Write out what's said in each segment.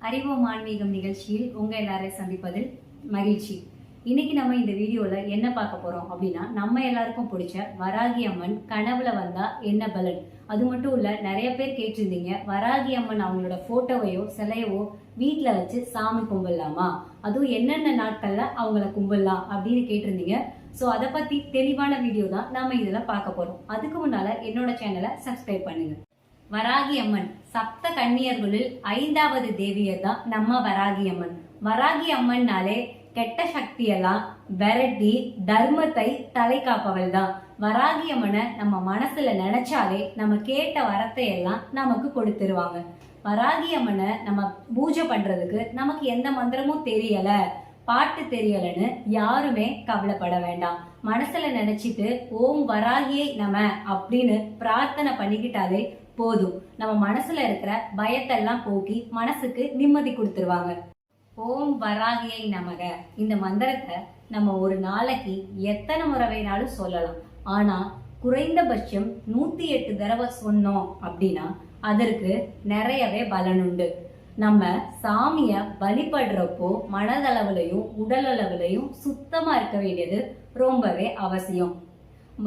அறிவோம் ஆன்மீகம் நிகழ்ச்சியில் உங்க எல்லாரையும் சந்திப்பதில் மகிழ்ச்சி. இன்னைக்கு நம்ம இந்த வீடியோல என்ன பார்க்க போறோம் அப்படின்னா, நம்ம எல்லாருக்கும் பிடிச்ச வராகி அம்மன் கனவுல வந்தா என்ன பலன். அது மட்டும் இல்ல, நிறைய பேர் கேட்டிருந்தீங்க, வராகி அம்மன் அவங்களோட போட்டோவையோ சிலையவோ வீட்டுல வச்சு சாமி கும்பிடலாமா, அதுவும் என்னென்ன நாட்கள்ல அவங்கள கும்பிடலாம் அப்படின்னு கேட்டிருந்தீங்க. ஸோ அதை பத்தி தெளிவான வீடியோ தான் நம்ம இதுல பார்க்க போறோம். அதுக்கு முன்னால என்னோட சேனலை சப்ஸ்கிரைப் பண்ணுங்க. வராகி அம்மன் சப்த கன்னியர்களுள் 5வது தேவியர் தான் நம்ம வராகி அம்மன். வராகி அம்மன்னாலே கெட்ட சக்தியெல்லாம் விரட்டி தர்மத்தை தலை காப்பவள் தான். வராகி அம்மனை நம்ம மனசுல நினைச்சாலே நம்ம கேட்ட வரத்தை எல்லாம் நமக்கு கொடுத்துருவாங்க. வராகி அம்மனை நம்ம பூஜை பண்றதுக்கு நமக்கு எந்த மந்திரமும் தெரியல, பாட்டு தெரியலன்னு யாருமே கவலைப்பட வேண்டாம். மனசுல நினைச்சிட்டு ஓம் வராகியை நம அப்படின்னு பிரார்த்தனை பண்ணிக்கிட்டாலே போதும். நம்ம மனசுல இருக்கிற பயத்தெல்லாம் போக்கி மனசுக்கு நிம்மதி கொடுத்துருவாங்க. ஓம் வராகியை நமக இந்த மந்திரத்தை நம்ம ஒரு நாளைக்கு எத்தனை முறை வேணாலும் சொல்லலாம். ஆனா குறைந்தபட்சம் 108 தடவை சொன்னோம் அப்படின்னா அதற்கு நிறையவே பலனுண்டு. நம்ம சாமிய வழிபடுறப்போ மனதளவுலையும் உடல் அளவுலையும் சுத்தமா இருக்க வேண்டியது ரொம்பவே அவசியம்.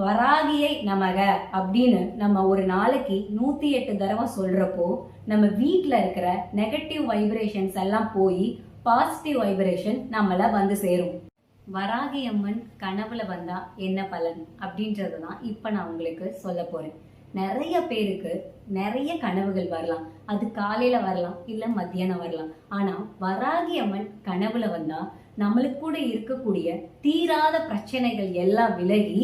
வராகியை நமக அப்படின்னு நம்ம ஒரு நாளைக்கு 108 தடவை சொல்றப்போ நம்ம வீட்டுல இருக்கிற நெகட்டிவ் வைப்ரேஷன்ஸ் எல்லாம் போய் பாசிட்டிவ் வைப்ரேஷன் நம்மள வந்து சேரும். வராகி அம்மன் கனவுல வந்தா என்ன பலன் அப்படின்றதுதான் இப்ப நான் உங்களுக்கு சொல்ல போறேன். நிறைய பேருக்கு நிறைய கனவுகள் வரலாம். அது காலையில வரலாம், இல்ல மத்தியானம் வரலாம். ஆனா வராகி அம்மன் கனவுல வந்தா நம்மளுக்கு கூட இருக்கக்கூடிய தீராத பிரச்சனைகள் எல்லாம் விலகி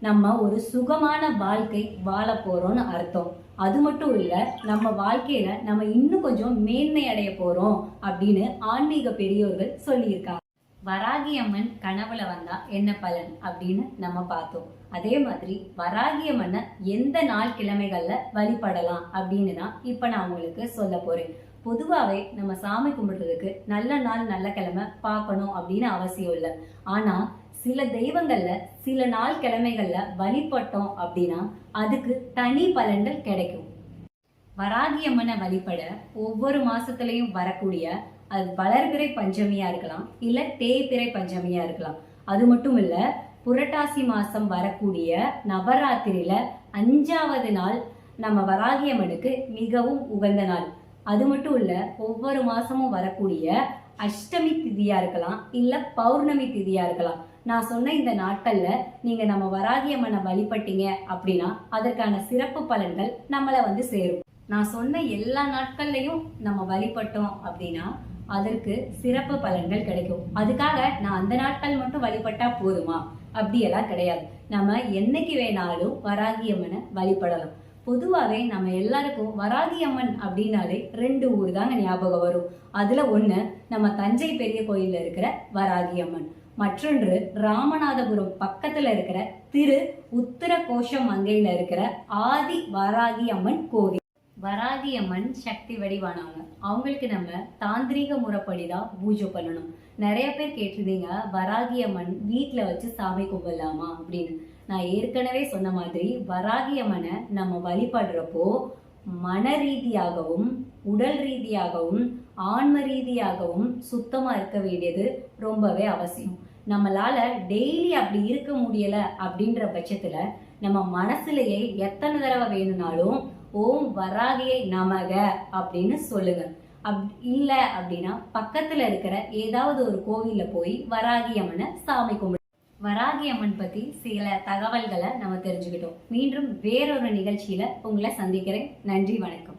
நம்ம ஒரு சுகமான வாழ்க்கை வாழ போறோம்னு அர்த்தம். அது மட்டும் இல்ல, நம்ம வாழ்க்கையில நம்ம இன்னும் கொஞ்சம் மேன்மை அடைய போறோம் அப்படின்னு ஆன்மீக பெரியோர்கள் சொல்லியிருக்காங்க. வராகி அம்மன் கனவுல வந்தா என்ன பலன் அப்படின்னு நம்ம பார்த்தோம். அதே மாதிரி வராகி அம்மனை எந்த நாள் கிழமைகள்ல வழிபடலாம் அப்படின்னு தான் இப்ப நான் உங்களுக்கு சொல்ல போறேன். பொதுவாவே நம்ம சாமி கும்பிடுறதுக்கு நல்ல நாள் நல்ல கிழமை பார்க்கணும் அப்படின்னு அவசியம் இல்லை. ஆனா சில தெய்வங்கள்ல சில நாள் கிழமைகள்ல வழிபட்டோம் அப்படின்னா அதுக்கு தனி பலன்கள் கிடைக்கும். வராகி அம்மனை வழிபட ஒவ்வொரு மாசத்துலயும் வரக்கூடிய, அது வளர்பிறை பஞ்சமியா இருக்கலாம், இல்ல தேய்பிறை பஞ்சமியா இருக்கலாம். அது மட்டும் இல்ல, புரட்டாசி மாசம் வரக்கூடிய நவராத்திரியில 5வது நாள் நம்ம வராகி அம்மனுக்கு மிகவும் உகந்த நாள். அது மட்டும் இல்ல, ஒவ்வொரு மாசமும் வரக்கூடிய அஷ்டமி திதியா இருக்கலாம், இல்ல பௌர்ணமி திதியா இருக்கலாம். நான் சொன்ன இந்த நாட்கள்ல நீங்க நம்ம வராகி அம்மனை வழிபட்டீங்க அப்படின்னா அதற்கான சிறப்பு பலன்கள் நம்மளை வந்து சேரும். நான் சொன்ன எல்லா நாட்கள்லயும் நம்ம வழிபட்டோம் அப்படின்னா அதற்கு சிறப்பு பலன்கள் கிடைக்கும். அதுக்காக நான் அந்த நாட்கள் மட்டும் வழிபட்டா போதுமா அப்படியெல்லாம் கிடையாது. நம்ம என்னைக்கு வேணாலும் வராகி அம்மனை வழிபடலாம். பொதுவாகவே நம்ம எல்லாருக்கும் வராகி அம்மன் அப்படின்னாலே 2 ஊர் தாங்க ஞாபகம் வரும். அதுல ஒண்ணு நம்ம தஞ்சை பெரிய கோயில்ல இருக்கிற வராகி அம்மன், மற்றொன்று ராமநாதபுரம் பக்கத்துல இருக்கிற திரு உத்தர கோஷம் மங்கையில இருக்கிற ஆதி வராகி அம்மன் கோவில். வராகி அம்மன் சக்தி வடிவானவங்க. அவங்களுக்கு நம்ம தாந்திரீக முறைப்படிதான் பூஜை பண்ணணும். நிறைய பேர் கேட்டிருந்தீங்க, வராகி அம்மன் வீட்டுல வச்சு சாமி கும்பிடலாமா அப்படின்னு. நான் ஏற்கனவே சொன்ன மாதிரி வராகி அம்மனை நம்ம வழிபடுறப்போ மன ரீதியாகவும் உடல் ரீதியாகவும் ஆன்ம ரீதியாகவும் சுத்தமா இருக்க வேண்டியது ரொம்பவே அவசியம். நம்மளால டெய்லி அப்படி இருக்க முடியல அப்படின்ற பட்சத்துல நம்ம மனசுலயே எத்தனை தடவை வேணும்னாலும் ஓம் வராகியை நமக அப்படின்னு சொல்லுங்க. இல்ல அப்படின்னா பக்கத்துல இருக்கிற ஏதாவது ஒரு கோவில்ல போய் வராகி அம்மனை சாமி கும்பிடு. வராகி அம்மன் பத்தி சில தகவல்களை நம்ம தெரிஞ்சுக்கிட்டோம். மீண்டும் வேறொரு நிகழ்ச்சியில உங்களை சந்திக்கிறேன். நன்றி, வணக்கம்.